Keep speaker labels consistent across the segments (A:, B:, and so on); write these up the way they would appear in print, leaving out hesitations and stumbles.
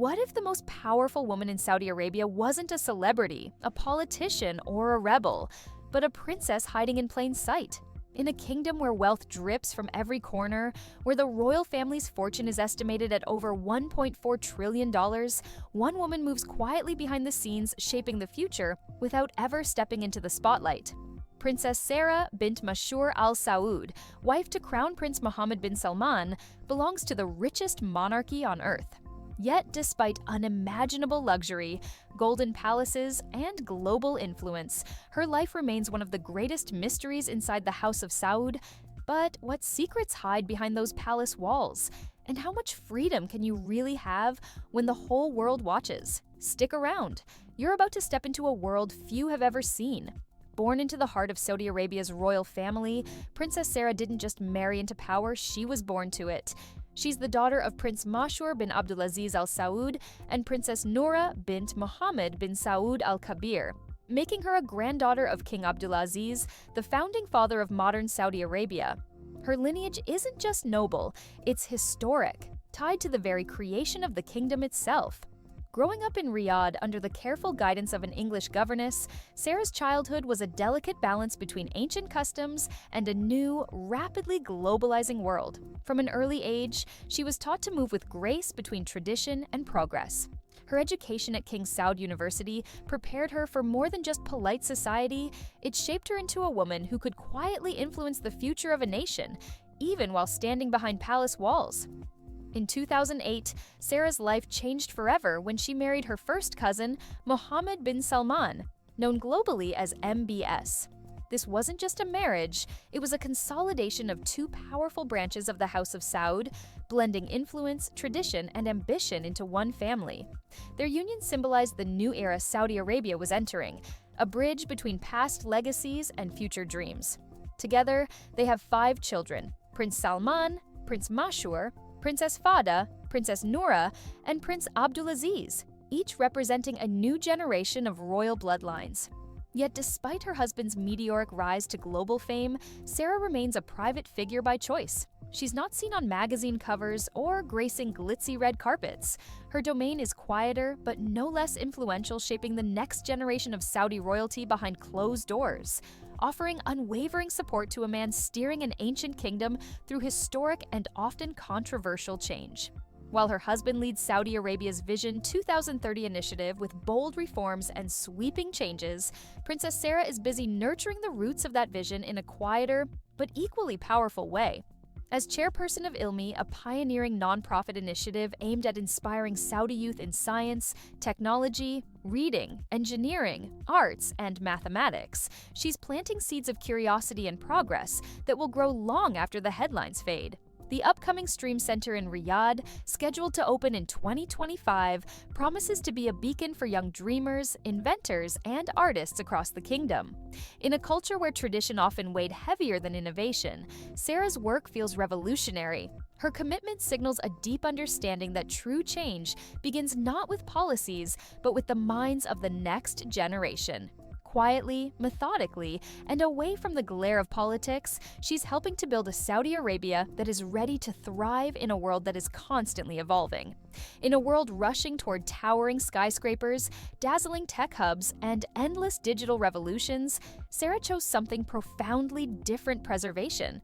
A: What if the most powerful woman in Saudi Arabia wasn't a celebrity, a politician, or a rebel, but a princess hiding in plain sight? In a kingdom where wealth drips from every corner, where the royal family's fortune is estimated at over $1.4 trillion, one woman moves quietly behind the scenes, shaping the future without ever stepping into the spotlight. Princess Sarah bint Mashur Al Saud, wife to Crown Prince Mohammed bin Salman, belongs to the richest monarchy on earth. Yet, despite unimaginable luxury, golden palaces, and global influence, her life remains one of the greatest mysteries inside the House of Saud. But what secrets hide behind those palace walls? And how much freedom can you really have when the whole world watches? Stick around. You're about to step into a world few have ever seen. Born into the heart of Saudi Arabia's royal family, Princess Sarah didn't just marry into power, she was born to it. She's the daughter of Prince Mashur bin Abdulaziz Al Saud and Princess Noura bint Mohammed bin Saud Al Kabir, making her a granddaughter of King Abdulaziz, the founding father of modern Saudi Arabia. Her lineage isn't just noble, it's historic, tied to the very creation of the kingdom itself. Growing up in Riyadh under the careful guidance of an English governess, Sarah's childhood was a delicate balance between ancient customs and a new, rapidly globalizing world. From an early age, she was taught to move with grace between tradition and progress. Her education at King Saud University prepared her for more than just polite society. It shaped her into a woman who could quietly influence the future of a nation, even while standing behind palace walls. In 2008, Sarah's life changed forever when she married her first cousin, Mohammed bin Salman, known globally as MBS. This wasn't just a marriage, it was a consolidation of two powerful branches of the House of Saud, blending influence, tradition, and ambition into one family. Their union symbolized the new era Saudi Arabia was entering, a bridge between past legacies and future dreams. Together, they have 5 children: Prince Salman, Prince Mashur, Princess Fada, Princess Noura, and Prince Abdulaziz, each representing a new generation of royal bloodlines. Yet despite her husband's meteoric rise to global fame, Sarah remains a private figure by choice. She's not seen on magazine covers or gracing glitzy red carpets. Her domain is quieter, but no less influential, shaping the next generation of Saudi royalty behind closed doors, offering unwavering support to a man steering an ancient kingdom through historic and often controversial change. While her husband leads Saudi Arabia's Vision 2030 initiative with bold reforms and sweeping changes, Princess Sarah is busy nurturing the roots of that vision in a quieter but equally powerful way. As chairperson of ILMI, a pioneering nonprofit initiative aimed at inspiring Saudi youth in science, technology, reading, engineering, arts, and mathematics, she's planting seeds of curiosity and progress that will grow long after the headlines fade. The upcoming Stream Center in Riyadh, scheduled to open in 2025, promises to be a beacon for young dreamers, inventors, and artists across the kingdom. In a culture where tradition often weighed heavier than innovation, Sarah's work feels revolutionary. Her commitment signals a deep understanding that true change begins not with policies, but with the minds of the next generation. Quietly, methodically, and away from the glare of politics, she's helping to build a Saudi Arabia that is ready to thrive in a world that is constantly evolving. In a world rushing toward towering skyscrapers, dazzling tech hubs, and endless digital revolutions, Sarah chose something profoundly different: preservation.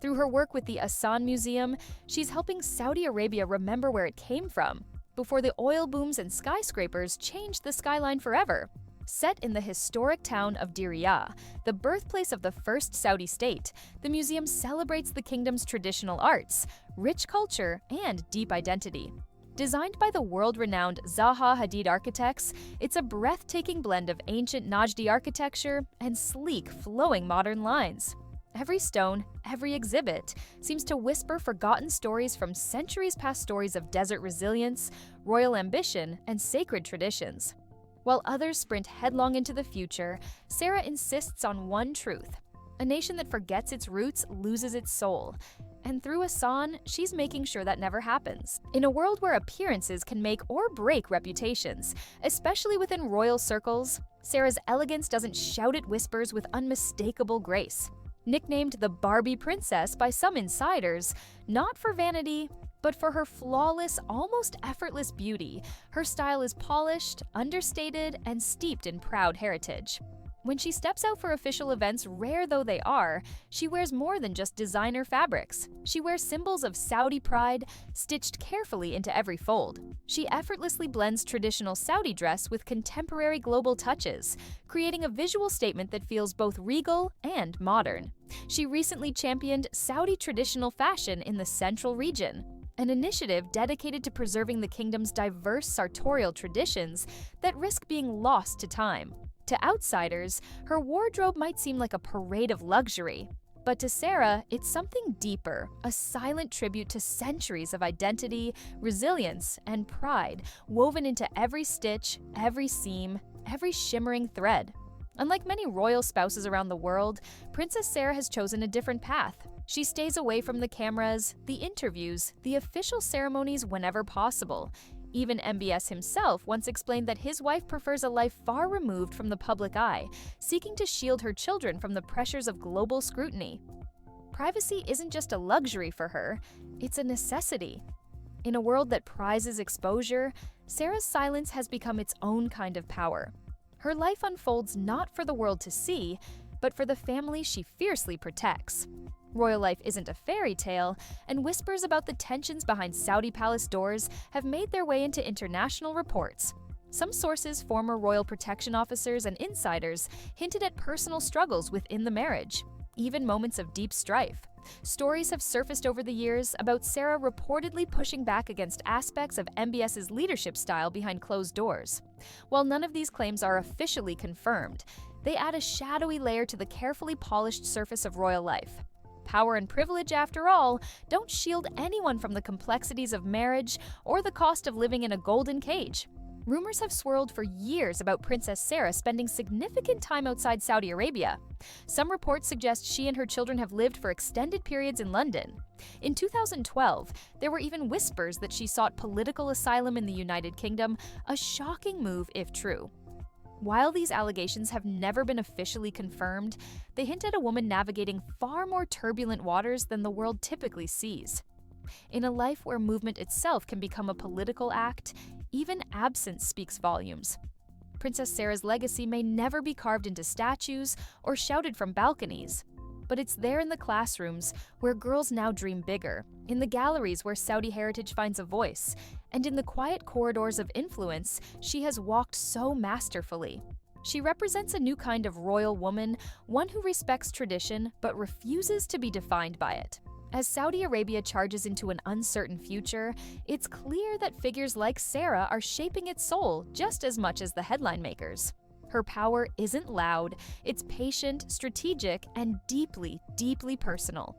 A: Through her work with the Asan Museum, she's helping Saudi Arabia remember where it came from, before the oil booms and skyscrapers changed the skyline forever. Set in the historic town of Diriyah, the birthplace of the first Saudi state, the museum celebrates the kingdom's traditional arts, rich culture, and deep identity. Designed by the world-renowned Zaha Hadid architects, it's a breathtaking blend of ancient Najdi architecture and sleek, flowing modern lines. Every stone, every exhibit, seems to whisper forgotten stories from centuries past, stories of desert resilience, royal ambition, and sacred traditions. While others sprint headlong into the future, Sarah insists on one truth: a nation that forgets its roots loses its soul. And through Asan, she's making sure that never happens. In a world where appearances can make or break reputations, especially within royal circles, Sarah's elegance doesn't shout, it whispers with unmistakable grace. Nicknamed the Barbie Princess by some insiders, not for vanity, But for her flawless, almost effortless beauty, her style is polished, understated, and steeped in proud heritage. When she steps out for official events, rare though they are, she wears more than just designer fabrics. She wears symbols of Saudi pride, stitched carefully into every fold. She effortlessly blends traditional Saudi dress with contemporary global touches, creating a visual statement that feels both regal and modern. She recently championed Saudi traditional fashion in the central region, an initiative dedicated to preserving the kingdom's diverse sartorial traditions that risk being lost to time. To outsiders, her wardrobe might seem like a parade of luxury. But to Sarah, it's something deeper, a silent tribute to centuries of identity, resilience, and pride woven into every stitch, every seam, every shimmering thread. Unlike many royal spouses around the world, Princess Sarah has chosen a different path. She stays away from the cameras, the interviews, the official ceremonies whenever possible. Even MBS himself once explained that his wife prefers a life far removed from the public eye, seeking to shield her children from the pressures of global scrutiny. Privacy isn't just a luxury for her, it's a necessity. In a world that prizes exposure, Sarah's silence has become its own kind of power. Her life unfolds not for the world to see, but for the family she fiercely protects. Royal life isn't a fairy tale, and whispers about the tensions behind Saudi palace doors have made their way into international reports. Some sources, former royal protection officers, and insiders hinted at personal struggles within the marriage, even moments of deep strife. Stories have surfaced over the years about Sarah reportedly pushing back against aspects of MBS's leadership style behind closed doors. While none of these claims are officially confirmed, they add a shadowy layer to the carefully polished surface of royal life. Power and privilege, after all, don't shield anyone from the complexities of marriage or the cost of living in a golden cage. Rumors have swirled for years about Princess Sarah spending significant time outside Saudi Arabia. Some reports suggest she and her children have lived for extended periods in London. In 2012, there were even whispers that she sought political asylum in the United Kingdom, a shocking move if true. While these allegations have never been officially confirmed, they hint at a woman navigating far more turbulent waters than the world typically sees. In a life where movement itself can become a political act, even absence speaks volumes. Princess Sarah's legacy may never be carved into statues or shouted from balconies, but it's there in the classrooms where girls now dream bigger, in the galleries where Saudi heritage finds a voice, and in the quiet corridors of influence she has walked so masterfully. She represents a new kind of royal woman, one who respects tradition but refuses to be defined by it. As Saudi Arabia charges into an uncertain future, it's clear that figures like Sarah are shaping its soul just as much as the headline makers. Her power isn't loud, it's patient, strategic, and deeply, deeply personal.